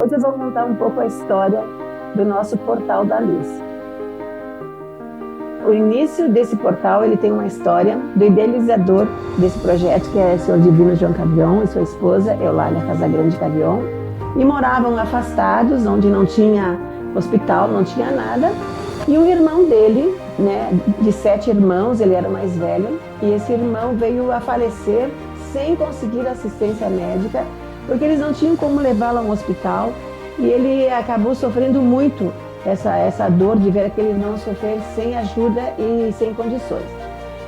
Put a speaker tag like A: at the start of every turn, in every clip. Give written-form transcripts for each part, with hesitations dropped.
A: Hoje eu vou contar um pouco a história do nosso Portal da Luz. O início desse portal, ele tem uma história do idealizador desse projeto, que é o Senhor Divino João Cavion e sua esposa, Eulália Casagrande Cavion, e moravam afastados, onde não tinha hospital, não tinha nada, e o irmão dele, né, de 7 irmãos, ele era o mais velho, e esse irmão veio a falecer sem conseguir assistência médica, porque eles não tinham como levá-lo a um hospital, e ele acabou sofrendo muito essa dor de ver aquele irmão sofrer sem ajuda e sem condições.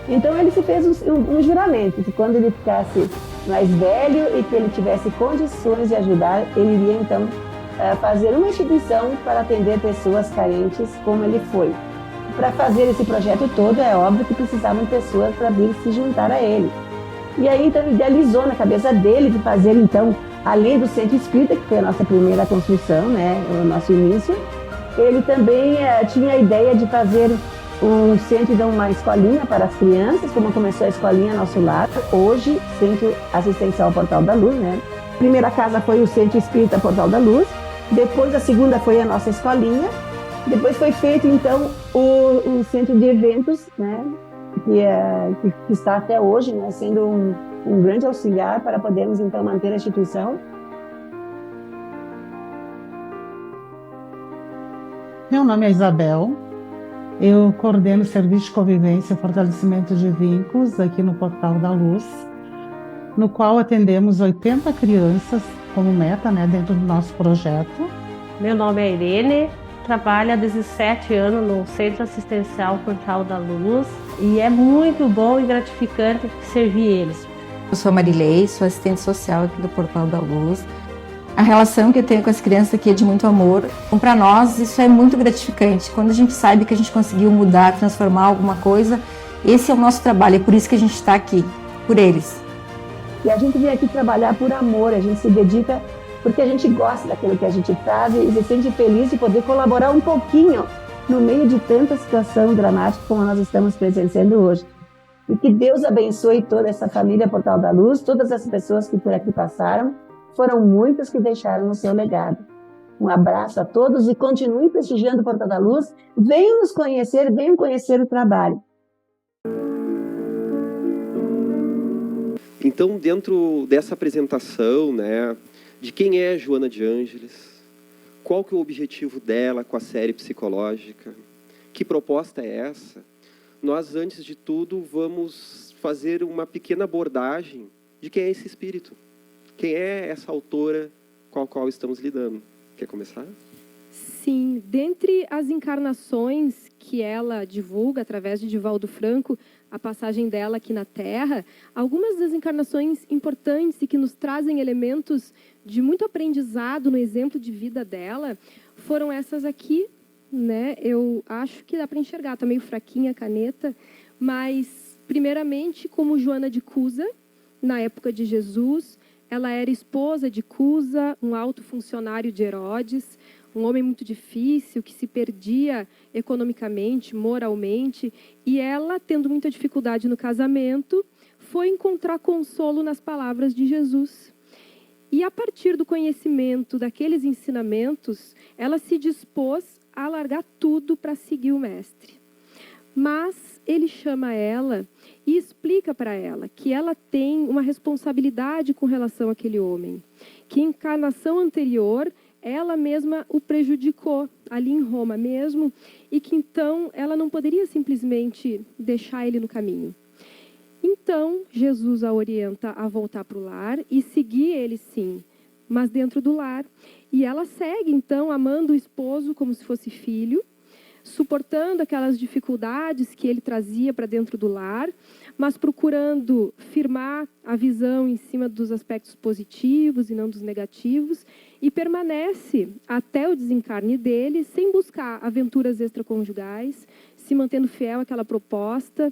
A: Então ele se fez um juramento, que quando ele ficasse mais velho e que ele tivesse condições de ajudar, ele iria então fazer uma instituição para atender pessoas carentes, como ele foi. Para fazer esse projeto todo, é óbvio que precisavam pessoas para vir se juntar a ele. E aí então ele idealizou na cabeça dele de fazer então, além do centro espírita, que foi a nossa primeira construção, né, o nosso início, ele também tinha a ideia de fazer um centro, então, uma escolinha para as crianças, como começou a escolinha Nosso Lar, hoje, Centro Assistencial Portal da Luz, né? A primeira casa foi o Centro Espírita Portal da Luz, depois a segunda foi a nossa escolinha, depois foi feito, então, o Centro de Eventos, né? Que está até hoje, né? Sendo um grande auxiliar para podermos, então, manter a instituição.
B: Meu nome é Isabel, eu coordeno o Serviço de Convivência e Fortalecimento de Vínculos aqui no Portal da Luz, no qual atendemos 80 crianças como meta, né, dentro do nosso projeto.
C: Meu nome é Irene, trabalho há 17 anos no Centro Assistencial Portal da Luz e é muito bom e gratificante servir eles.
D: Eu sou a Marilei, sou assistente social aqui do Portal da Luz. A relação que eu tenho com as crianças aqui é de muito amor. Então, para nós, isso é muito gratificante. Quando a gente sabe que a gente conseguiu mudar, transformar alguma coisa, esse é o nosso trabalho, é por isso que a gente está aqui, por eles.
A: E a gente vem aqui trabalhar por amor, a gente se dedica porque a gente gosta daquilo que a gente faz e se sente feliz de poder colaborar um pouquinho no meio de tanta situação dramática como nós estamos presenciando hoje. E que Deus abençoe toda essa família Portal da Luz, todas as pessoas que por aqui passaram, foram muitas que deixaram o seu legado. Um abraço a todos e continue prestigiando o Portal da Luz. Venham nos conhecer, venham conhecer o trabalho.
E: Então, dentro dessa apresentação, né, de quem é Joana de Ângeles, qual que é o objetivo dela com a série psicológica, que proposta é essa, nós, antes de tudo, vamos fazer uma pequena abordagem de quem é esse espírito. Quem é essa autora com a qual estamos lidando? Quer começar?
F: Sim, dentre as encarnações que ela divulga através de Divaldo Franco, a passagem dela aqui na Terra, algumas das encarnações importantes e que nos trazem elementos de muito aprendizado no exemplo de vida dela, foram essas aqui, né? Eu acho que dá para enxergar, está meio fraquinha a caneta, mas primeiramente como Joana de Cusa, na época de Jesus. Ela era esposa de Cusa, um alto funcionário de Herodes, um homem muito difícil, que se perdia economicamente, moralmente, e ela, tendo muita dificuldade no casamento, foi encontrar consolo nas palavras de Jesus. E a partir do conhecimento daqueles ensinamentos, ela se dispôs a largar tudo para seguir o mestre. Mas ele chama ela e explica para ela que ela tem uma responsabilidade com relação àquele homem, que em encarnação anterior ela mesma o prejudicou, ali em Roma mesmo, e que então ela não poderia simplesmente deixar ele no caminho. Então, Jesus a orienta a voltar para o lar e seguir ele sim, mas dentro do lar. E ela segue então amando o esposo como se fosse filho, suportando aquelas dificuldades que ele trazia para dentro do lar, mas procurando firmar a visão em cima dos aspectos positivos e não dos negativos, e permanece até o desencarne dele, sem buscar aventuras extraconjugais, se mantendo fiel àquela proposta.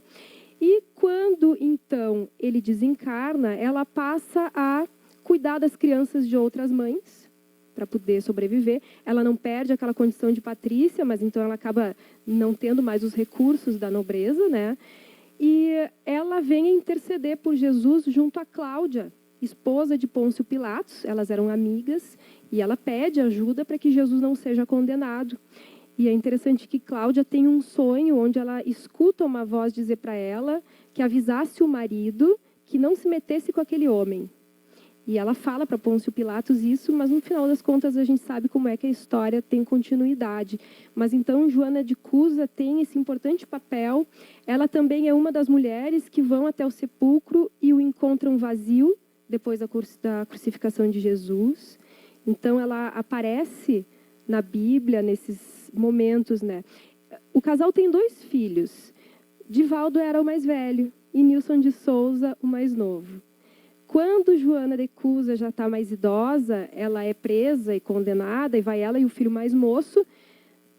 F: E quando, então, ele desencarna, ela passa a cuidar das crianças de outras mães, para poder sobreviver. Ela não perde aquela condição de patrícia, mas então ela acaba não tendo mais os recursos da nobreza, né? E ela vem a interceder por Jesus junto a Cláudia, esposa de Pôncio Pilatos. Elas eram amigas E ela pede ajuda para que Jesus não seja condenado. E é interessante que Cláudia tem um sonho onde ela escuta uma voz dizer para ela que avisasse o marido que não se metesse com aquele homem. E ela fala para Pôncio Pilatos isso, mas no final das contas a gente sabe como é que a história tem continuidade. Mas então Joana de Cusa tem esse importante papel. Ela também é uma das mulheres que vão até o sepulcro e o encontram vazio depois da crucificação de Jesus. Então ela aparece na Bíblia nesses momentos, né? O casal tem 2 filhos. Divaldo era o mais velho e Nilson de Souza o mais novo. Quando Joana de Cusa já está mais idosa, ela é presa e condenada, e vai ela e o filho mais moço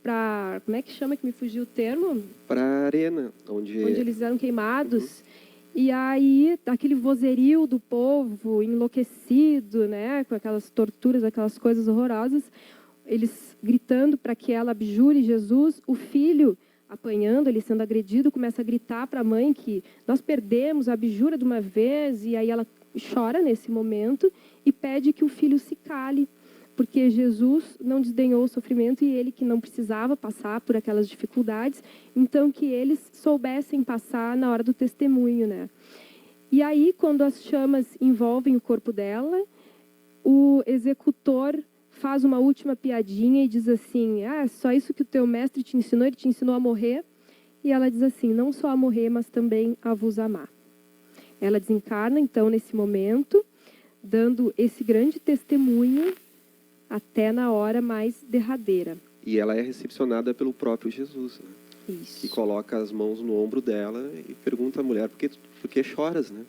F: para... Como é que chama, que me fugiu o termo?
E: Para a arena, onde
F: eles eram queimados. E aí, aquele vozerio do povo enlouquecido, né, com aquelas torturas, aquelas coisas horrorosas, eles gritando para que ela abjure Jesus, o filho apanhando, ele sendo agredido, começa a gritar para a mãe que nós perdemos, abjura de uma vez, e aí ela chora nesse momento e pede que o filho se cale, porque Jesus não desdenhou o sofrimento e ele que não precisava passar por aquelas dificuldades, então que eles soubessem passar na hora do testemunho, né? E aí, quando as chamas envolvem o corpo dela, o executor faz uma última piadinha e diz assim, só isso que o teu mestre te ensinou, ele te ensinou a morrer? E ela diz assim, não só a morrer, mas também a vos amar. Ela desencarna, então, nesse momento, dando esse grande testemunho até na hora mais derradeira.
E: E ela é recepcionada pelo próprio Jesus, né?
F: Isso.
E: Que coloca as mãos no ombro dela e pergunta à mulher, por que choras, né?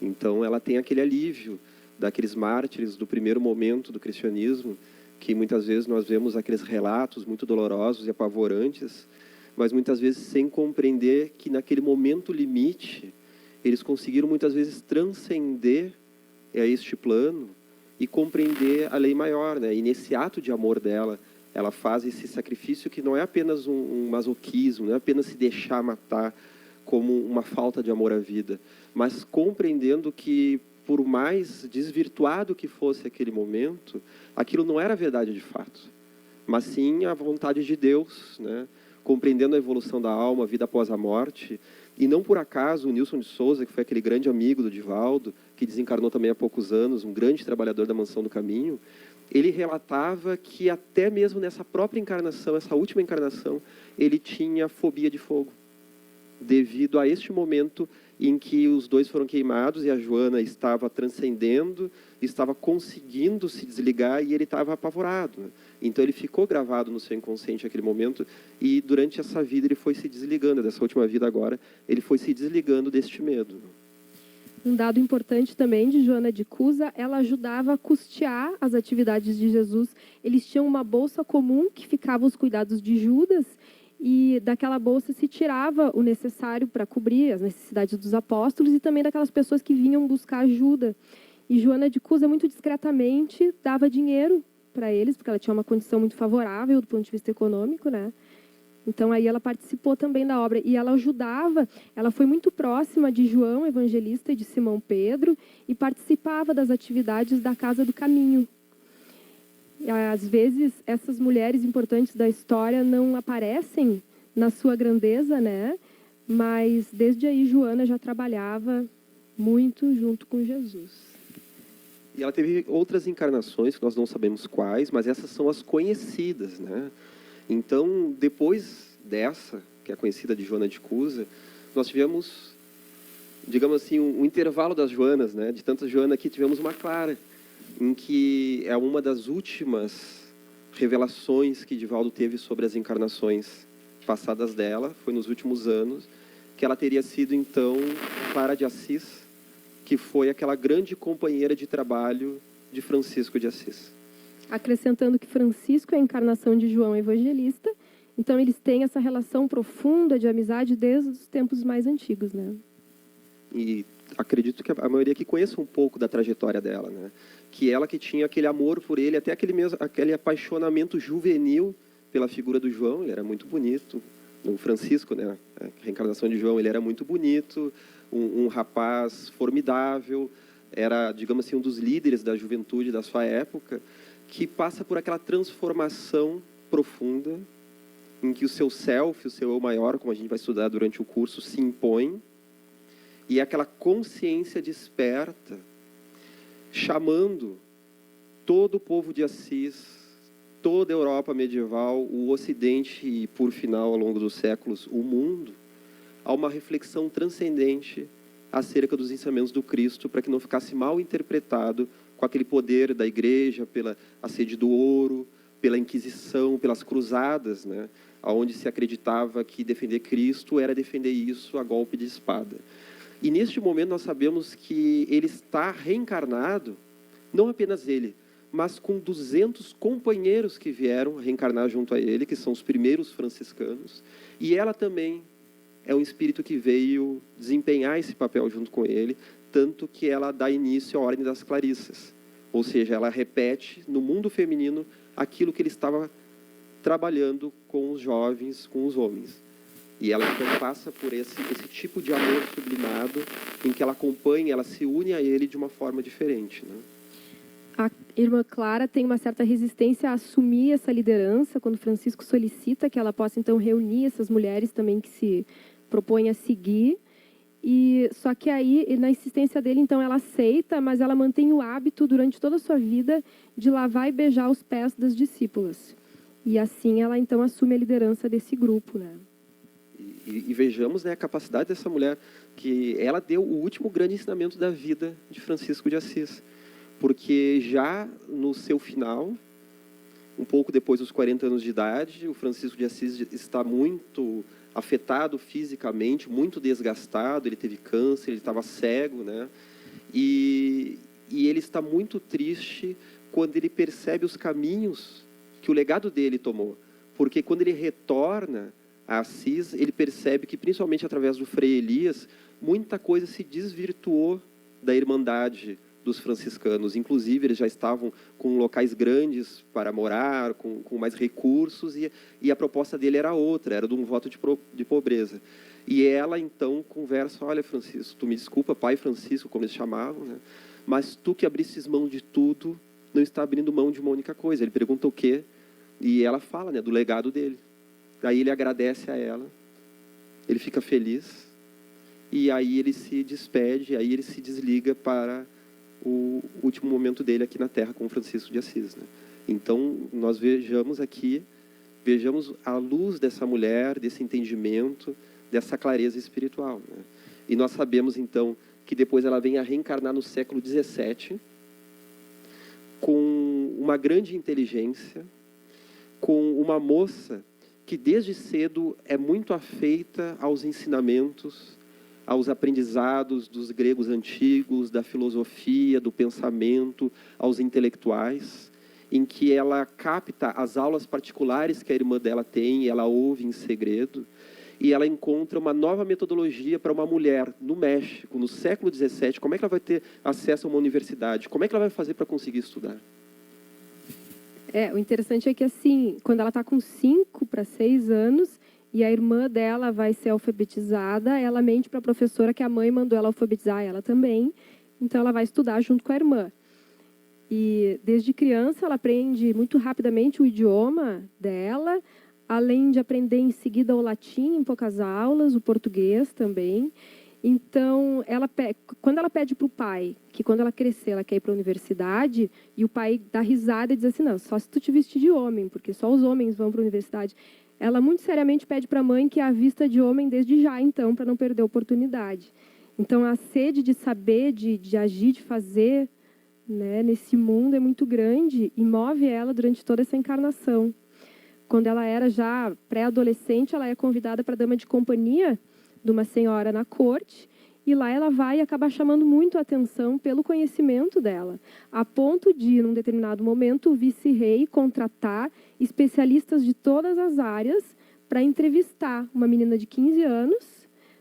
E: Então ela tem aquele alívio daqueles mártires do primeiro momento do cristianismo, que muitas vezes nós vemos aqueles relatos muito dolorosos e apavorantes, mas muitas vezes sem compreender que naquele momento limite eles conseguiram muitas vezes transcender este plano e compreender a lei maior, né? E nesse ato de amor dela, ela faz esse sacrifício que não é apenas um masoquismo, não é apenas se deixar matar como uma falta de amor à vida, mas compreendendo que, por mais desvirtuado que fosse aquele momento, aquilo não era verdade de fato, mas sim a vontade de Deus, né? Compreendendo a evolução da alma, a vida após a morte. E não por acaso o Nilson de Souza, que foi aquele grande amigo do Divaldo, que desencarnou também há poucos anos, um grande trabalhador da Mansão do Caminho, ele relatava que até mesmo nessa própria encarnação, essa última encarnação, ele tinha fobia de fogo, devido a este momento em que os 2 foram queimados e a Joana estava transcendendo, estava conseguindo se desligar e ele estava apavorado, né? Então ele ficou gravado no seu inconsciente aquele momento e durante essa vida ele foi se desligando, dessa última vida agora, ele foi se desligando deste medo.
F: Um dado importante também de Joana de Cusa, ela ajudava a custear as atividades de Jesus. Eles tinham uma bolsa comum que ficava os cuidados de Judas e daquela bolsa se tirava o necessário para cobrir as necessidades dos apóstolos e também daquelas pessoas que vinham buscar ajuda. E Joana de Cusa, muito discretamente, dava dinheiro para eles, porque ela tinha uma condição muito favorável do ponto de vista econômico, né? Então aí ela participou também da obra e ela ajudava, ela foi muito próxima de João Evangelista e de Simão Pedro e participava das atividades da Casa do Caminho. E, às vezes essas mulheres importantes da história não aparecem na sua grandeza, né? Mas desde aí Joana já trabalhava muito junto com Jesus.
E: E ela teve outras encarnações, que nós não sabemos quais, mas essas são as conhecidas, né? Então, depois dessa, que é a conhecida de Joana de Cusa, nós tivemos, digamos assim, um intervalo das Joanas, né? De tantas Joana aqui, tivemos uma Clara, em que é uma das últimas revelações que Divaldo teve sobre as encarnações passadas dela, foi nos últimos anos, que ela teria sido, então, Clara de Assis, que foi aquela grande companheira de trabalho de Francisco de Assis.
F: Acrescentando que Francisco é a encarnação de João Evangelista, então eles têm essa relação profunda de amizade desde os tempos mais antigos, né?
E: E acredito que a maioria aqui conheça um pouco da trajetória dela, né? Que ela que tinha aquele amor por ele, até aquele apaixonamento juvenil pela figura do João, ele era muito bonito. No Francisco, né? A reencarnação de João, ele era muito bonito, um rapaz formidável, era, digamos assim, um dos líderes da juventude da sua época, que passa por aquela transformação profunda, em que o seu self, o seu eu maior, como a gente vai estudar durante o curso, se impõe, e aquela consciência desperta, chamando todo o povo de Assis, toda a Europa medieval, o Ocidente e, por final, ao longo dos séculos, o mundo, a uma reflexão transcendente acerca dos ensinamentos do Cristo, para que não ficasse mal interpretado com aquele poder da Igreja, pela a sede do ouro, pela Inquisição, pelas cruzadas, né, onde se acreditava que defender Cristo era defender isso a golpe de espada. E neste momento nós sabemos que ele está reencarnado, não apenas ele, mas com 200 companheiros que vieram reencarnar junto a ele, que são os primeiros franciscanos, e ela também é um espírito que veio desempenhar esse papel junto com ele, tanto que ela dá início à Ordem das Clarissas, ou seja, ela repete no mundo feminino aquilo que ele estava trabalhando com os jovens, com os homens. E ela então passa por esse tipo de amor sublimado, em que ela acompanha, ela se une a ele de uma forma diferente, né?
F: A irmã Clara tem uma certa resistência a assumir essa liderança, quando Francisco solicita que ela possa, então, reunir essas mulheres também que se propõem a seguir. E só que aí, na insistência dele, então, ela aceita, mas ela mantém o hábito, durante toda a sua vida, de lavar e beijar os pés das discípulas. E assim ela, então, assume a liderança desse grupo, né?
E: E vejamos, né, a capacidade dessa mulher, que ela deu o último grande ensinamento da vida de Francisco de Assis. Porque já no seu final, um pouco depois dos 40 anos de idade, o Francisco de Assis está muito afetado fisicamente, muito desgastado, ele teve câncer, ele estava cego, né? E ele está muito triste quando ele percebe os caminhos que o legado dele tomou. Porque quando ele retorna a Assis, ele percebe que, principalmente através do Frei Elias, muita coisa se desvirtuou da Irmandade dos franciscanos. Inclusive, eles já estavam com locais grandes para morar, com mais recursos, e a proposta dele era outra, era de um voto de pobreza. E ela, então, conversa: olha, Francisco, tu me desculpa, pai Francisco, como eles chamavam, né? Mas tu que abristes mão de tudo, não está abrindo mão de uma única coisa. Ele pergunta o quê? E ela fala, né, do legado dele. Aí ele agradece a ela, ele fica feliz, e aí ele se despede, aí ele se desliga para o último momento dele aqui na Terra com Francisco de Assis, né? Então, nós vejamos a luz dessa mulher, desse entendimento, dessa clareza espiritual, né? E nós sabemos, então, que depois ela vem a reencarnar no século XVII, com uma grande inteligência, com uma moça que desde cedo é muito afeita aos ensinamentos, aos aprendizados dos gregos antigos, da filosofia, do pensamento, aos intelectuais, em que ela capta as aulas particulares que a irmã dela tem, e ela ouve em segredo, e ela encontra uma nova metodologia para uma mulher no México, no século XVII. Como é que ela vai ter acesso a uma universidade? Como é que ela vai fazer para conseguir estudar?
F: O interessante é que, assim, quando ela está com 5 para 6 anos, e a irmã dela vai ser alfabetizada, ela mente para a professora que a mãe mandou ela alfabetizar ela também, então ela vai estudar junto com a irmã. E desde criança ela aprende muito rapidamente o idioma dela, além de aprender em seguida o latim em poucas aulas, o português também. Então, quando ela pede para o pai que quando ela crescer ela quer ir para a universidade, e o pai dá risada e diz assim: não, só se tu te vestir de homem, porque só os homens vão para a universidade. Ela muito seriamente pede para a mãe que a vista de homem desde já, então, para não perder a oportunidade. Então, a sede de saber, de agir, de fazer, né, nesse mundo é muito grande e move ela durante toda essa encarnação. Quando ela era já pré-adolescente, ela é convidada para dama de companhia de uma senhora na corte, e lá ela vai acabar chamando muito a atenção pelo conhecimento dela, a ponto de, num determinado momento, o vice-rei contratar especialistas de todas as áreas para entrevistar uma menina de 15 anos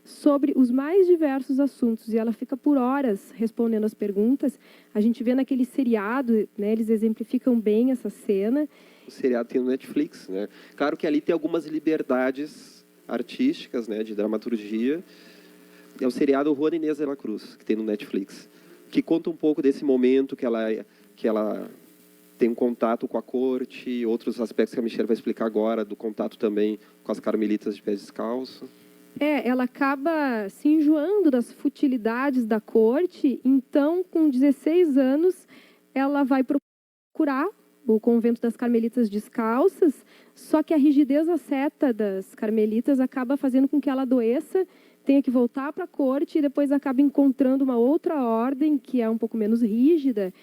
F: sobre os mais diversos assuntos, e ela fica por horas respondendo as perguntas. A gente vê naquele seriado, né, eles exemplificam bem essa cena.
E: O seriado tem no Netflix, né? Claro que ali tem algumas liberdades artísticas, né, de dramaturgia. É o seriado Juana Inés de la Cruz, que tem no Netflix, que conta um pouco desse momento que ela tem um contato com a corte, outros aspectos que a Michelle vai explicar agora, do contato também com as carmelitas de pés descalços.
F: Ela acaba se enjoando das futilidades da corte, então, com 16 anos, ela vai procurar o convento das carmelitas descalças, só que a rigidez asceta das carmelitas acaba fazendo com que ela adoeça, tenha que voltar para a corte e depois acaba encontrando uma outra ordem, que é um pouco menos rígida,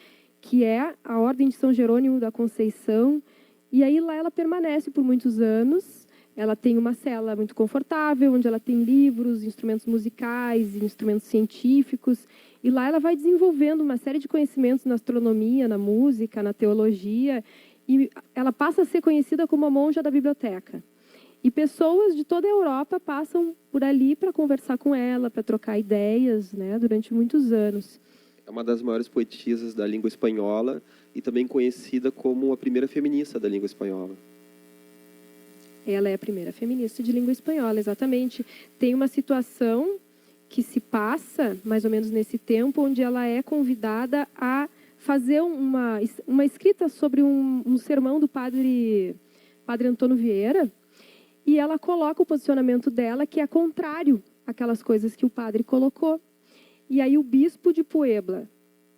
F: que é a Ordem de São Jerônimo da Conceição. E aí lá ela permanece por muitos anos. Ela tem uma cela muito confortável, onde ela tem livros, instrumentos musicais, instrumentos científicos. E lá ela vai desenvolvendo uma série de conhecimentos na astronomia, na música, na teologia. E ela passa a ser conhecida como a monja da biblioteca. E pessoas de toda a Europa passam por ali para conversar com ela, para trocar ideias, né, durante muitos anos.
E: É uma das maiores poetisas da língua espanhola e também conhecida como a primeira feminista da língua espanhola.
F: Ela é a primeira feminista de língua espanhola, exatamente. Tem uma situação que se passa, mais ou menos nesse tempo, onde ela é convidada a fazer uma escrita sobre um sermão do padre Antônio Vieira, e ela coloca o posicionamento dela, que é contrário àquelas coisas que o padre colocou. E aí o bispo de Puebla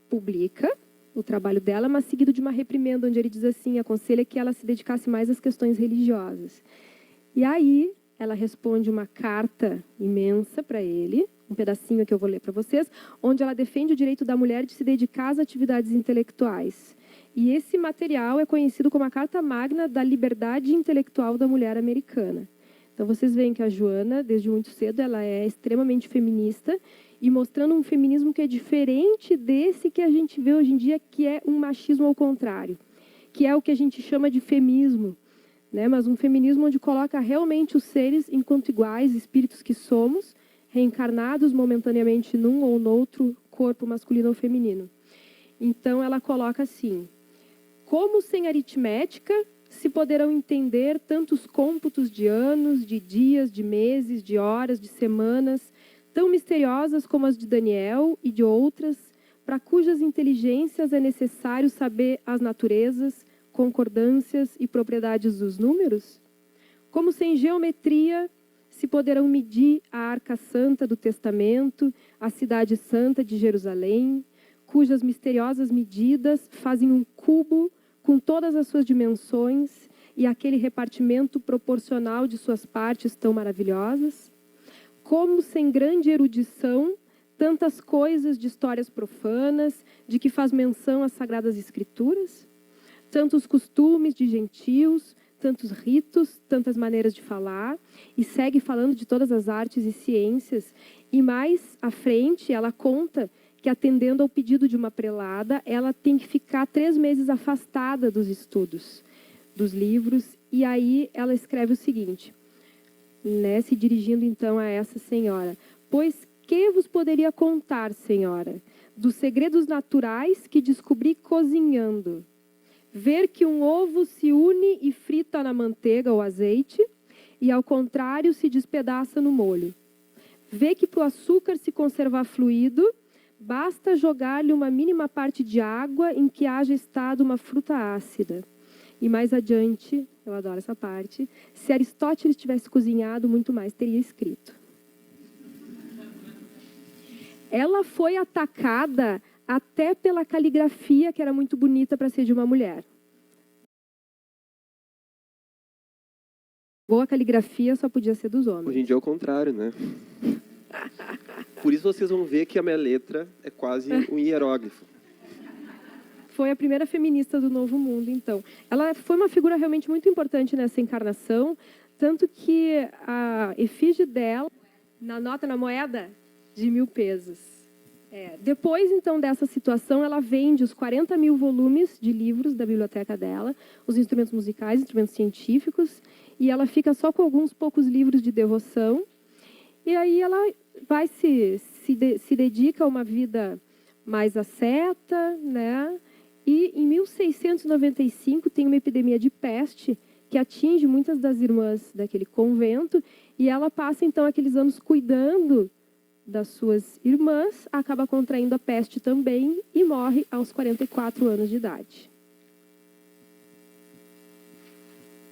F: publica o trabalho dela, mas seguido de uma reprimenda, onde ele diz assim, aconselha que ela se dedicasse mais às questões religiosas. E aí ela responde uma carta imensa para ele, um pedacinho que eu vou ler para vocês, onde ela defende o direito da mulher de se dedicar às atividades intelectuais. E esse material é conhecido como a Carta Magna da Liberdade Intelectual da Mulher Americana. Então vocês veem que a Joana, desde muito cedo, ela é extremamente feminista e mostrando um feminismo que é diferente desse que a gente vê hoje em dia, que é um machismo ao contrário, que é o que a gente chama de femismo, né? Mas um feminismo onde coloca realmente os seres enquanto iguais, espíritos que somos, reencarnados momentaneamente num ou noutro corpo masculino ou feminino. Então ela coloca assim: como sem aritmética se poderão entender tantos cômputos de anos, de dias, de meses, de horas, de semanas, tão misteriosas como as de Daniel e de outras, para cujas inteligências é necessário saber as naturezas, concordâncias e propriedades dos números? Como sem geometria se poderão medir a Arca Santa do Testamento, a Cidade Santa de Jerusalém, cujas misteriosas medidas fazem um cubo com todas as suas dimensões e aquele repartimento proporcional de suas partes tão maravilhosas? Como sem grande erudição, tantas coisas de histórias profanas, de que faz menção as Sagradas Escrituras? Tantos costumes de gentios, tantos ritos, tantas maneiras de falar, e segue falando de todas as artes e ciências. E mais à frente, ela conta que, atendendo ao pedido de uma prelada, ela tem que ficar 3 meses afastada dos estudos, dos livros, e aí ela escreve o seguinte, né, se dirigindo então a essa senhora: pois que vos poderia contar, senhora, dos segredos naturais que descobri cozinhando? Ver que um ovo se une e frita na manteiga ou azeite, e ao contrário se despedaça no molho. Ver que para o açúcar se conservar fluido, basta jogar-lhe uma mínima parte de água em que haja estado uma fruta ácida. E mais adiante, eu adoro essa parte, se Aristóteles tivesse cozinhado, muito mais teria escrito. Ela foi atacada até pela caligrafia, que era muito bonita para ser de uma mulher. Boa caligrafia só podia ser dos homens.
E: Hoje em dia é o contrário, né? Por isso vocês vão ver que a minha letra é quase um hieróglifo.
F: Foi a primeira feminista do Novo Mundo, então. Ela foi uma figura realmente muito importante nessa encarnação, tanto que a efígie dela, na moeda, de 1000 pesos. Depois, então, dessa situação, ela vende os 40 mil volumes de livros da biblioteca dela, os instrumentos musicais, instrumentos científicos, e ela fica só com alguns poucos livros de devoção. E aí ela vai se dedica a uma vida mais asceta, né? E em 1695 tem uma epidemia de peste que atinge muitas das irmãs daquele convento, e ela passa então aqueles anos cuidando das suas irmãs, acaba contraindo a peste também e morre aos 44 anos de idade.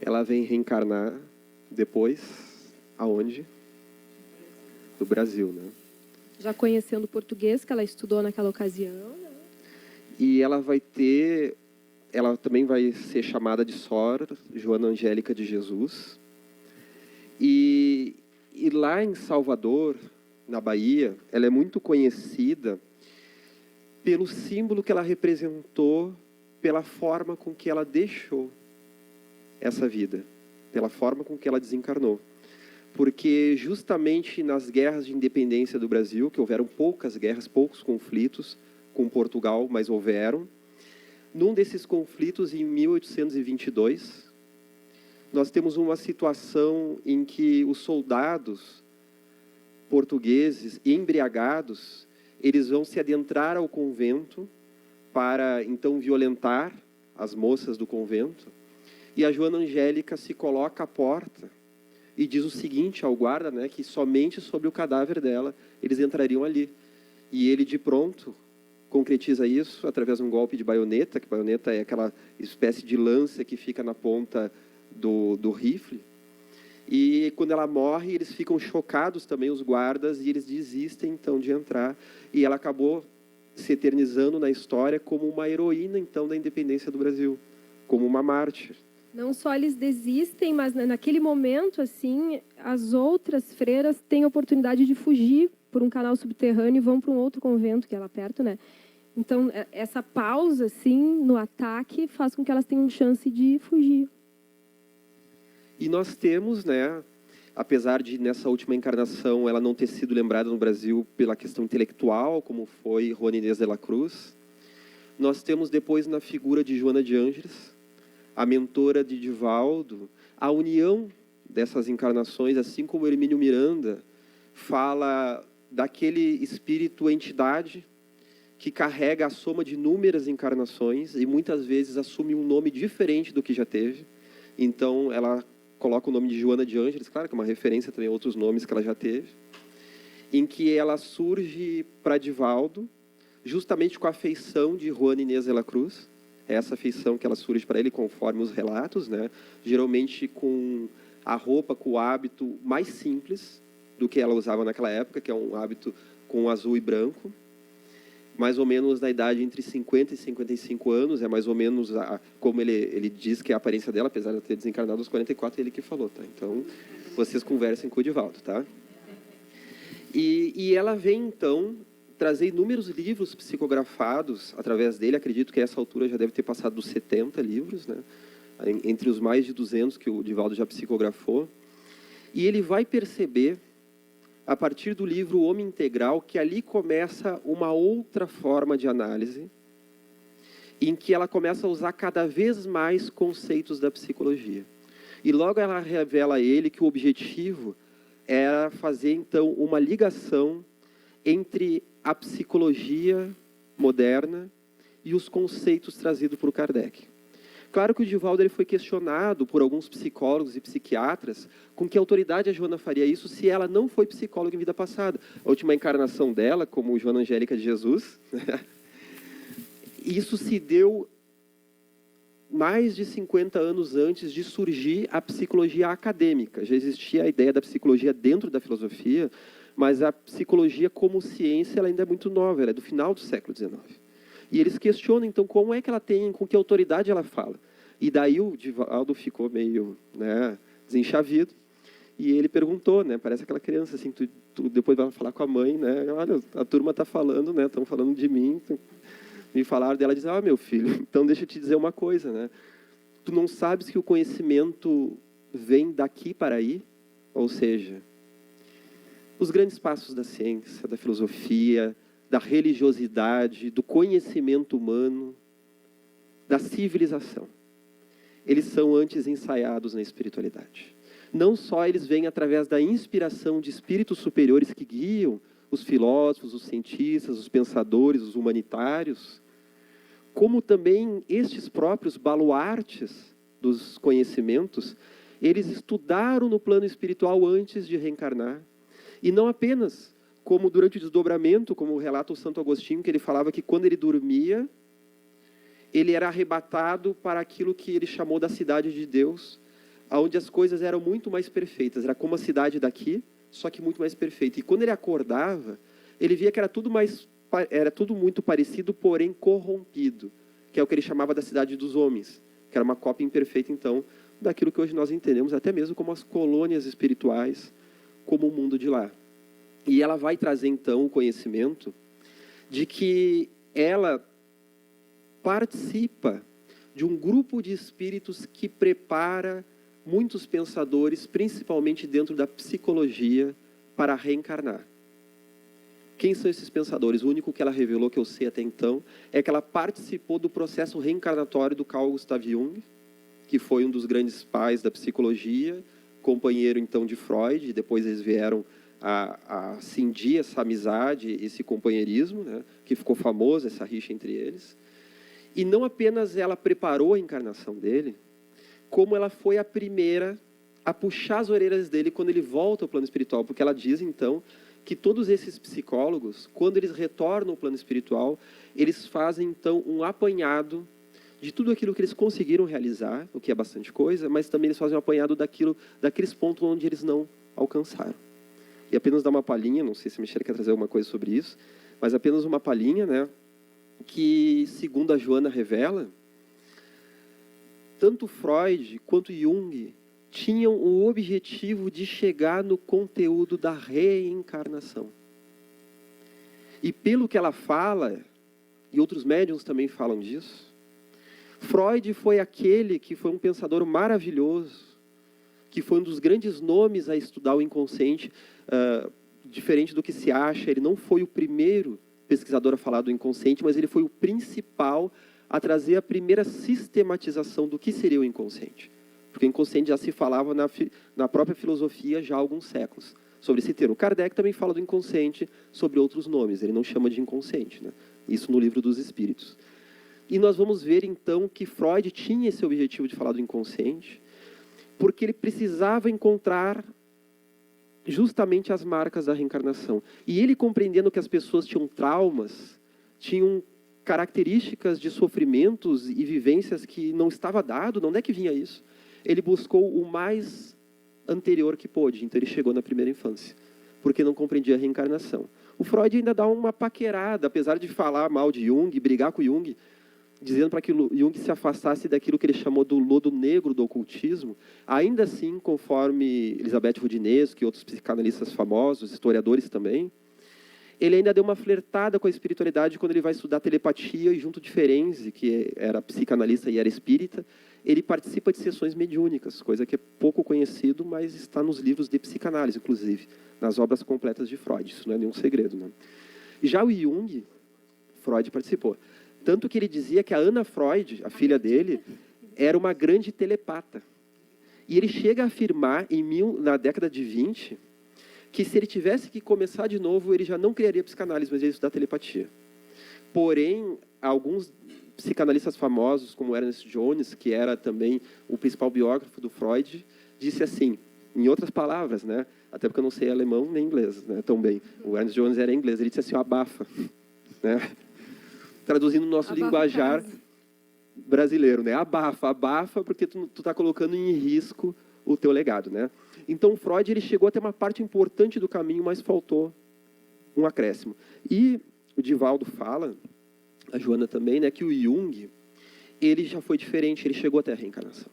E: ela vem reencarnar depois, aonde? No Brasil, né?
F: Já conhecendo o português que ela estudou naquela ocasião, né?
E: E ela também vai ser chamada de Sor Joana Angélica de Jesus. E lá em Salvador, na Bahia, ela é muito conhecida pelo símbolo que ela representou, pela forma com que ela deixou essa vida, pela forma com que ela desencarnou. Porque justamente nas guerras de independência do Brasil, que houveram poucas guerras, poucos conflitos com Portugal, mas houveram, num desses conflitos, em 1822, nós temos uma situação em que os soldados portugueses, embriagados, eles vão se adentrar ao convento para, então, violentar as moças do convento. E a Joana Angélica se coloca à porta e diz o seguinte ao guarda, né, que somente sobre o cadáver dela eles entrariam ali. E ele, de pronto, concretiza isso através de um golpe de baioneta, que baioneta é aquela espécie de lança que fica na ponta do rifle. E quando ela morre, eles ficam chocados também, os guardas, e eles desistem, então, de entrar. E ela acabou se eternizando na história como uma heroína, então, da independência do Brasil, como uma mártir.
F: Não só eles desistem, mas naquele momento, assim, as outras freiras têm a oportunidade de fugir por um canal subterrâneo e vão para um outro convento, que é lá perto, né? Então, essa pausa, assim, no ataque, faz com que elas tenham chance de fugir.
E: E nós temos, né, apesar de nessa última encarnação ela não ter sido lembrada no Brasil pela questão intelectual, como foi Juana Inês de la Cruz, nós temos depois na figura de Joana de Ângeles, a mentora de Divaldo, a união dessas encarnações, assim como Hermínio Miranda fala daquele espírito entidade que carrega a soma de inúmeras encarnações e muitas vezes assume um nome diferente do que já teve. Então, ela coloca o nome de Joana de Ângeles, claro que é uma referência também a outros nomes que ela já teve, em que ela surge para Divaldo, justamente com a afeição de Juana Inês de la Cruz. É essa afeição que ela surge para ele, conforme os relatos, né? Geralmente com a roupa, com o hábito mais simples do que ela usava naquela época, que é um hábito com azul e branco, mais ou menos na idade entre 50 e 55 anos, é mais ou menos, como ele diz que é a aparência dela, apesar de ela ter desencarnado aos 44, é ele que falou, tá? Então, vocês conversem com o Divaldo, tá? E ela vem, então, trazer inúmeros livros psicografados através dele, acredito que a essa altura já deve ter passado dos 70 livros, né? Entre os mais de 200 que o Divaldo já psicografou, e ele vai perceber, a partir do livro O Homem Integral, que ali começa uma outra forma de análise, em que ela começa a usar cada vez mais conceitos da psicologia. E logo ela revela a ele que o objetivo era fazer, então, uma ligação entre a psicologia moderna e os conceitos trazidos por Kardec. Claro que o Divaldo ele foi questionado por alguns psicólogos e psiquiatras com que autoridade a Joana faria isso se ela não foi psicóloga em vida passada. A última encarnação dela, como Joana Angélica de Jesus, isso se deu mais de 50 anos antes de surgir a psicologia acadêmica. Já existia a ideia da psicologia dentro da filosofia, mas a psicologia como ciência ela ainda é muito nova, ela é do final do século XIX. E eles questionam, então, como é que ela tem, com que autoridade ela fala. E daí o Divaldo ficou meio, né, desenchavido. E ele perguntou, né, parece aquela criança, assim, tu depois vai falar com a mãe, né, olha, a turma está falando, né, estão falando de mim. Me falaram dela, diz, meu filho, então deixa eu te dizer uma coisa, né. Tu não sabes que o conhecimento vem daqui para aí? Ou seja, os grandes passos da ciência, da filosofia, da religiosidade, do conhecimento humano, da civilização. Eles são antes ensaiados na espiritualidade. Não só eles vêm através da inspiração de espíritos superiores que guiam os filósofos, os cientistas, os pensadores, os humanitários, como também estes próprios baluartes dos conhecimentos, eles estudaram no plano espiritual antes de reencarnar. E não apenas como durante o desdobramento, como relata o Santo Agostinho, que ele falava que quando ele dormia, ele era arrebatado para aquilo que ele chamou da cidade de Deus, onde as coisas eram muito mais perfeitas. Era como a cidade daqui, só que muito mais perfeita. E quando ele acordava, ele via que era tudo muito parecido, porém corrompido, que é o que ele chamava da cidade dos homens, que era uma cópia imperfeita, então, daquilo que hoje nós entendemos, até mesmo como as colônias espirituais, como o mundo de lá. E ela vai trazer, então, o conhecimento de que ela participa de um grupo de espíritos que prepara muitos pensadores, principalmente dentro da psicologia, para reencarnar. Quem são esses pensadores? O único que ela revelou, que eu sei até então, é que ela participou do processo reencarnatório do Carl Gustav Jung, que foi um dos grandes pais da psicologia, companheiro, então, de Freud, e depois eles vieram a cindir essa amizade, esse companheirismo, né, que ficou famoso, essa rixa entre eles. E não apenas ela preparou a encarnação dele, como ela foi a primeira a puxar as orelhas dele quando ele volta ao plano espiritual, porque ela diz, então, que todos esses psicólogos, quando eles retornam ao plano espiritual, eles fazem, então, um apanhado de tudo aquilo que eles conseguiram realizar, o que é bastante coisa, mas também eles fazem um apanhado daqueles pontos onde eles não alcançaram. E apenas dar uma palhinha, não sei se a Michelle quer trazer alguma coisa sobre isso, mas apenas uma palhinha, né, que, segundo a Joana revela, tanto Freud quanto Jung tinham o objetivo de chegar no conteúdo da reencarnação. E pelo que ela fala, e outros médiuns também falam disso, Freud foi aquele que foi um pensador maravilhoso, que foi um dos grandes nomes a estudar o inconsciente, diferente do que se acha, ele não foi o primeiro pesquisador a falar do inconsciente, mas ele foi o principal a trazer a primeira sistematização do que seria o inconsciente. Porque o inconsciente já se falava na própria filosofia já há alguns séculos sobre esse termo. Kardec também fala do inconsciente sobre outros nomes, ele não chama de inconsciente, né? Isso no Livro dos Espíritos. E nós vamos ver então que Freud tinha esse objetivo de falar do inconsciente, porque ele precisava encontrar justamente as marcas da reencarnação. E ele, compreendendo que as pessoas tinham traumas, tinham características de sofrimentos e vivências que não estava dado, de onde é que vinha isso? Ele buscou o mais anterior que pôde, então ele chegou na primeira infância, porque não compreendia a reencarnação. O Freud ainda dá uma paquerada, apesar de falar mal de Jung, brigar com Jung, dizendo para que Jung se afastasse daquilo que ele chamou do lodo negro do ocultismo, ainda assim, conforme Elizabeth Roudinesco e outros psicanalistas famosos, historiadores também, ele ainda deu uma flertada com a espiritualidade quando ele vai estudar telepatia, e junto de Ferenczi, que era psicanalista e era espírita, ele participa de sessões mediúnicas, coisa que é pouco conhecido, mas está nos livros de psicanálise, inclusive, nas obras completas de Freud, isso não é nenhum segredo, né? Já o Jung, Freud participou. Tanto que ele dizia que a Anna Freud, a filha dele, era uma grande telepata. E ele chega a afirmar, na década de 20, que se ele tivesse que começar de novo, ele já não criaria psicanálise, mas ia estudar telepatia. Porém, alguns psicanalistas famosos, como Ernest Jones, que era também o principal biógrafo do Freud, disse assim, em outras palavras, né? Até porque eu não sei alemão nem inglês, né, tão bem. O Ernest Jones era inglês, ele disse assim, abafa, né? Traduzindo o nosso linguajar brasileiro, né? Abafa, porque tu está colocando em risco o teu legado, né? Então, Freud ele chegou até uma parte importante do caminho, mas faltou um acréscimo. E o Divaldo fala, a Joana também, né, que o Jung, ele já foi diferente, ele chegou até a reencarnação.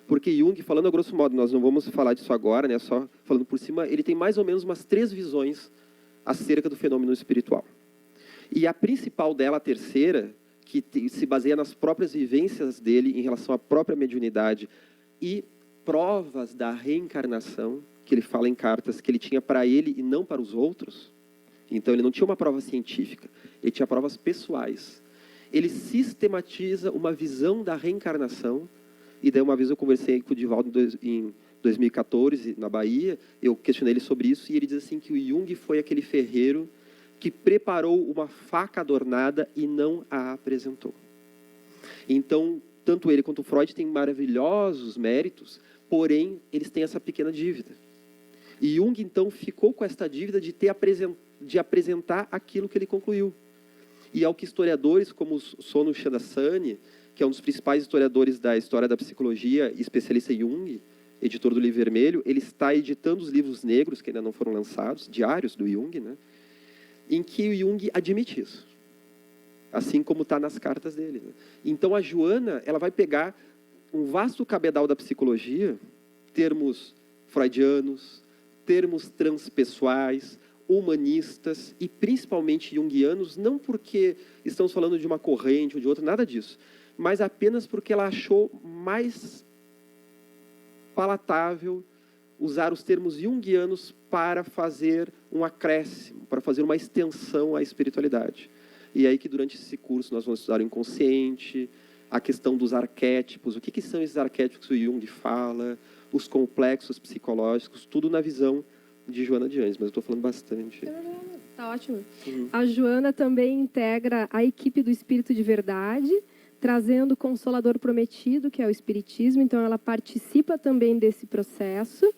E: Porque Jung, falando a grosso modo, nós não vamos falar disso agora, né, só falando por cima, ele tem mais ou menos umas 3 visões acerca do fenômeno espiritual. E a principal dela, a terceira, que se baseia nas próprias vivências dele em relação à própria mediunidade e provas da reencarnação, que ele fala em cartas que ele tinha para ele e não para os outros. Então, ele não tinha uma prova científica, ele tinha provas pessoais. Ele sistematiza uma visão da reencarnação, e daí uma vez eu conversei com o Divaldo em 2014, na Bahia, eu questionei ele sobre isso, e ele diz assim que o Jung foi aquele ferreiro que preparou uma faca adornada e não a apresentou. Então, tanto ele quanto o Freud têm maravilhosos méritos, porém, eles têm essa pequena dívida. E Jung, então, ficou com esta dívida de apresentar aquilo que ele concluiu. E ao que historiadores como Sono Chandasani, que é um dos principais historiadores da história da psicologia, especialista em Jung, editor do Livro Vermelho, ele está editando os livros negros, que ainda não foram lançados, diários do Jung, né? Em que o Jung admite isso. Assim como está nas cartas dele. Né? Então, a Joana, ela vai pegar um vasto cabedal da psicologia, termos freudianos, termos transpessoais, humanistas e principalmente junguianos, não porque estamos falando de uma corrente ou de outra, nada disso, mas apenas porque ela achou mais palatável usar os termos junguianos para fazer um acréscimo, para fazer uma extensão à espiritualidade. E é aí que durante esse curso nós vamos estudar o inconsciente, a questão dos arquétipos, o que são esses arquétipos que o Jung fala, os complexos psicológicos, tudo na visão de Joana de Ângeles, mas eu estou falando bastante.
F: Tá ótimo. A Joana também integra a equipe do Espírito de Verdade, trazendo o Consolador Prometido, que é o Espiritismo, então ela participa também desse processo.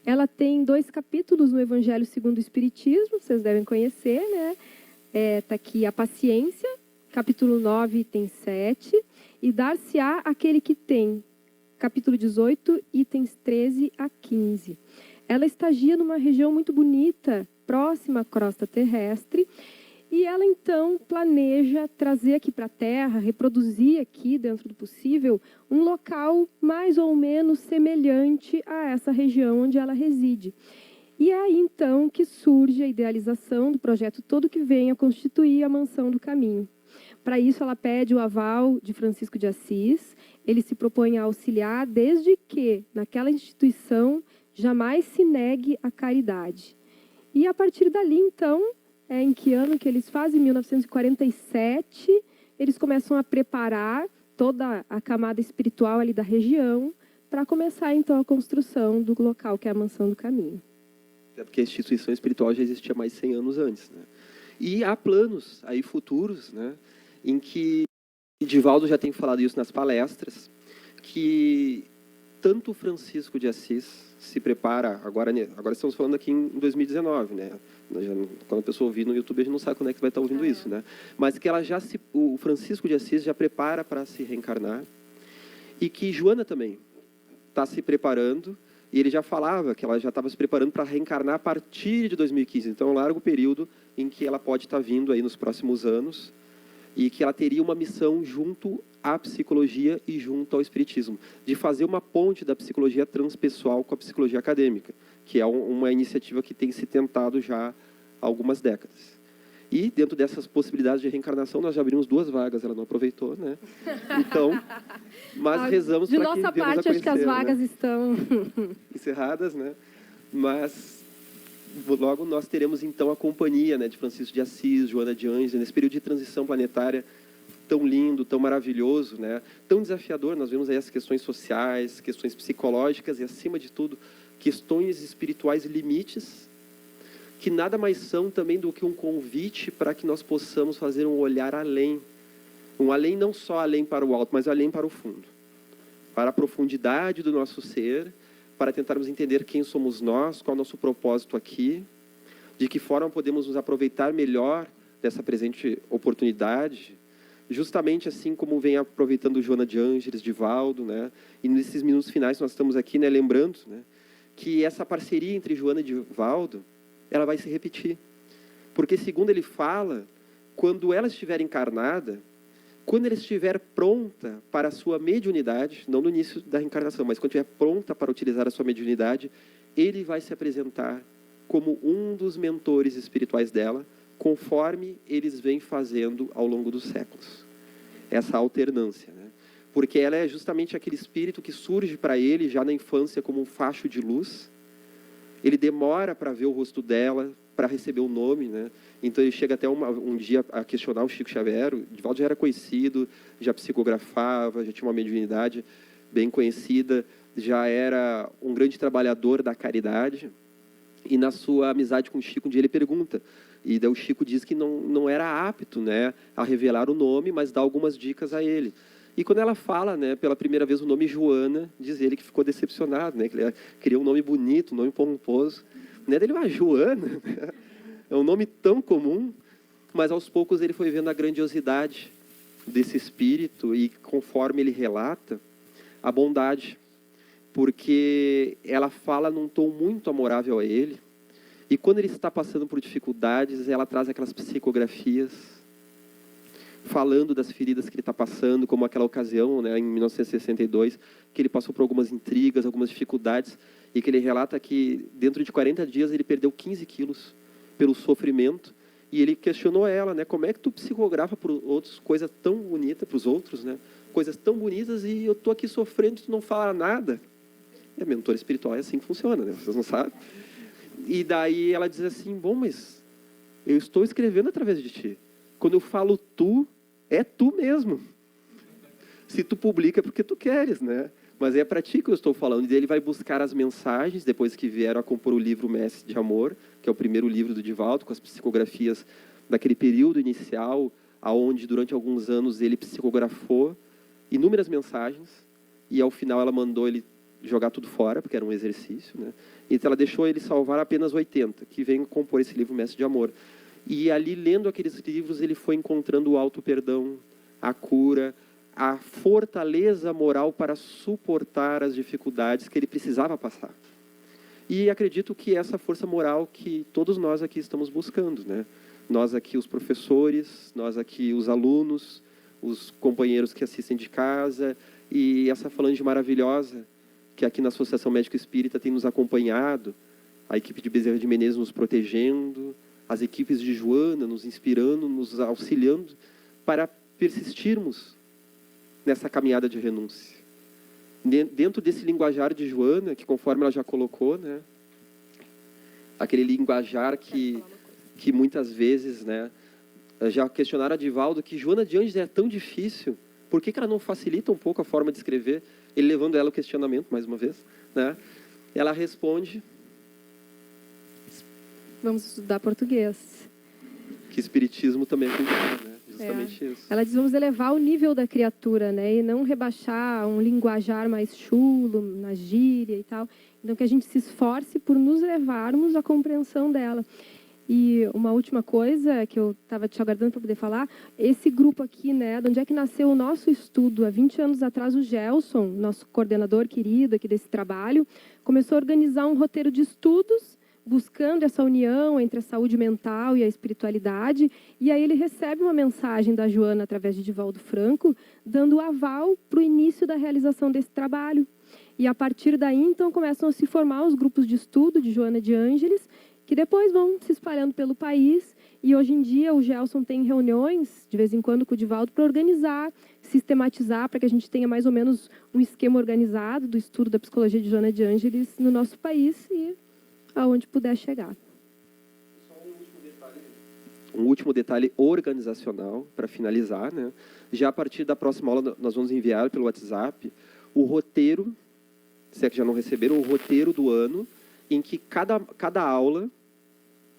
F: Ela tem 2 capítulos no Evangelho segundo o Espiritismo, vocês devem conhecer, né? Tá aqui a Paciência, capítulo 9, item 7, e Dar-se-á aquele que tem, capítulo 18, itens 13 a 15. Ela estagia numa região muito bonita, próxima à crosta terrestre, e ela então planeja trazer aqui para a Terra, reproduzir aqui, dentro do possível, um local mais ou menos semelhante a essa região onde ela reside. E é aí então que surge a idealização do projeto todo que vem a constituir a Mansão do Caminho. Para isso, ela pede o aval de Francisco de Assis. Ele se propõe a auxiliar desde que, naquela instituição, jamais se negue a caridade. E a partir dali, então, em que ano que eles fazem? 1947, eles começam a preparar toda a camada espiritual ali da região para começar, então, a construção do local, que é a Mansão do Caminho.
E: É porque a instituição espiritual já existia mais de 100 anos antes. Né? E há planos aí futuros, né, em que Divaldo já tem falado isso nas palestras, que tanto Francisco de Assis se prepara, agora estamos falando aqui em 2019, né? Quando a pessoa ouvir no YouTube, a gente não sabe quando é que vai estar ouvindo isso, né? Mas que o Francisco de Assis já prepara para se reencarnar, e que Joana também está se preparando, e ele já falava que ela já estava se preparando para reencarnar a partir de 2015. Então, é um largo período em que ela pode estar vindo aí nos próximos anos e que ela teria uma missão junto à psicologia e junto ao espiritismo, de fazer uma ponte da psicologia transpessoal com a psicologia acadêmica, que é uma iniciativa que tem se tentado já há algumas décadas. E, dentro dessas possibilidades de reencarnação, nós já abrimos 2 vagas, ela não aproveitou, né? Então, mas rezamos para que
F: de nossa parte, acho que as vagas, né, estão
E: encerradas, né? Mas logo nós teremos, então, a companhia, né, de Francisco de Assis, Joana de Ângeles, nesse período de transição planetária tão lindo, tão maravilhoso, né? Tão desafiador. Nós vemos aí as questões sociais, questões psicológicas e, acima de tudo, questões espirituais e limites, que nada mais são também do que um convite para que nós possamos fazer um olhar além. Um além não só além para o alto, mas além para o fundo. Para a profundidade do nosso ser, para tentarmos entender quem somos nós, qual é o nosso propósito aqui, de que forma podemos nos aproveitar melhor dessa presente oportunidade, justamente assim como vem aproveitando Joana de Ângeles, Divaldo, né? E nesses minutos finais nós estamos aqui, né, lembrando, né, que essa parceria entre Joana e Divaldo, ela vai se repetir. Porque, segundo ele fala, quando ela estiver encarnada, quando ela estiver pronta para a sua mediunidade, não no início da reencarnação, mas quando estiver pronta para utilizar a sua mediunidade, ele vai se apresentar como um dos mentores espirituais dela, conforme eles vêm fazendo ao longo dos séculos. Essa alternância, né? Porque ela é justamente aquele espírito que surge para ele já na infância como um facho de luz. Ele demora para ver o rosto dela, para receber o nome, né? Então ele chega até um dia a questionar o Chico Xavier. O Divaldo já era conhecido, já psicografava, já tinha uma mediunidade bem conhecida, já era um grande trabalhador da caridade. E na sua amizade com o Chico, um dia ele pergunta, e daí o Chico diz que não era apto, né, a revelar o nome, mas dá algumas dicas a ele. E quando ela fala, né, pela primeira vez o nome Joana, diz ele que ficou decepcionado, né, que ele queria um nome bonito, um nome pomposo. Né, dele, Joana, é um nome tão comum, mas aos poucos ele foi vendo a grandiosidade desse espírito e, conforme ele relata, a bondade. porque ela fala num tom muito amorável a ele, e quando ele está passando por dificuldades, ela traz aquelas psicografias, falando das feridas que ele está passando, como aquela ocasião, né, em 1962, que ele passou por algumas intrigas, algumas dificuldades, e que ele relata que dentro de 40 dias ele perdeu 15 quilos pelo sofrimento, e ele questionou ela, né, como é que tu psicografa para outros coisas tão bonitas, para os outros, né, coisas tão bonitas, e eu estou aqui sofrendo e tu não fala nada. E a mentora espiritual é assim que funciona, né, vocês não sabem. E daí ela diz assim, bom, mas eu estou escrevendo através de ti. Quando eu falo tu, é tu mesmo. Se tu publica é porque tu queres, né? Mas é para ti que eu estou falando. E daí ele vai buscar as mensagens, depois que vieram a compor o livro Mestre de Amor, que é o primeiro livro do Divaldo, com as psicografias daquele período inicial, aonde durante alguns anos ele psicografou inúmeras mensagens, e ao final ela mandou ele jogar tudo fora, porque era um exercício, né? Então ela deixou ele salvar apenas 80, que vem compor esse livro Mestre de Amor. E ali, lendo aqueles livros, ele foi encontrando o auto-perdão, a cura, a fortaleza moral para suportar as dificuldades que ele precisava passar. E acredito que essa força moral que todos nós aqui estamos buscando, né? Nós aqui os professores, nós aqui os alunos, os companheiros que assistem de casa, e essa falange maravilhosa que aqui na Associação Médico Espírita tem nos acompanhado, a equipe de Bezerra de Menezes nos protegendo, as equipes de Joana nos inspirando, nos auxiliando para persistirmos nessa caminhada de renúncia. Dentro desse linguajar de Joana, que conforme ela já colocou, né, aquele linguajar que muitas vezes, né, já questionaram a Divaldo que Joana de Ângeles é tão difícil, por que ela não facilita um pouco a forma de escrever? Ele levando ela ao questionamento, mais uma vez, né? Ela responde...
F: Vamos estudar português.
E: Que espiritismo também é cultura, né? Justamente isso.
F: Ela diz, vamos elevar o nível da criatura, né? E não rebaixar um linguajar mais chulo, na gíria e tal. Então, que a gente se esforce por nos levarmos à compreensão dela. E uma última coisa que eu estava te aguardando para poder falar, esse grupo aqui, né, de onde é que nasceu o nosso estudo? Há 20 anos atrás, o Gelson, nosso coordenador querido aqui desse trabalho, começou a organizar um roteiro de estudos, buscando essa união entre a saúde mental e a espiritualidade, e aí ele recebe uma mensagem da Joana, através de Divaldo Franco, dando aval para o início da realização desse trabalho. E a partir daí, então, começam a se formar os grupos de estudo de Joana de Ângeles, que depois vão se espalhando pelo país, e hoje em dia o Gelson tem reuniões, de vez em quando, com o Divaldo, para organizar, sistematizar, para que a gente tenha mais ou menos um esquema organizado do estudo da psicologia de Joana de Ângeles no nosso país e aonde puder chegar.
E: Um último detalhe organizacional, para finalizar, né? Já a partir da próxima aula, nós vamos enviar pelo WhatsApp o roteiro, se é que já não receberam, o roteiro do ano, em que cada aula,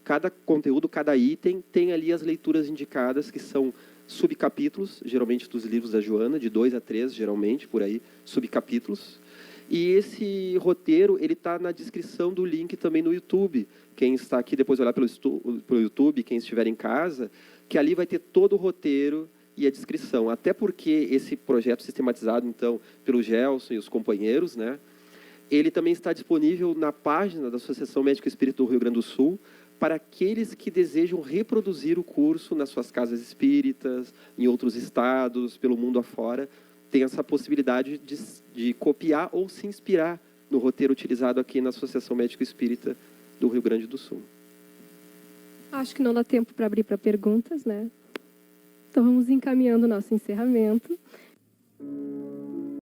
E: cada conteúdo, cada item, tem ali as leituras indicadas, que são subcapítulos, geralmente dos livros da Joana, de 2 a 3, geralmente, por aí, subcapítulos. E esse roteiro, ele está na descrição do link também no YouTube. Quem está aqui, depois olhar pelo YouTube, quem estiver em casa, que ali vai ter todo o roteiro e a descrição. Até porque esse projeto sistematizado, então, pelo Gelson e os companheiros, né, ele também está disponível na página da Associação Médico Espírita do Rio Grande do Sul, para aqueles que desejam reproduzir o curso nas suas casas espíritas, em outros estados, pelo mundo afora, tem essa possibilidade de copiar ou se inspirar no roteiro utilizado aqui na Associação Médico Espírita do Rio Grande do Sul.
F: Acho que não dá tempo para abrir para perguntas, né? Então vamos encaminhando o nosso encerramento.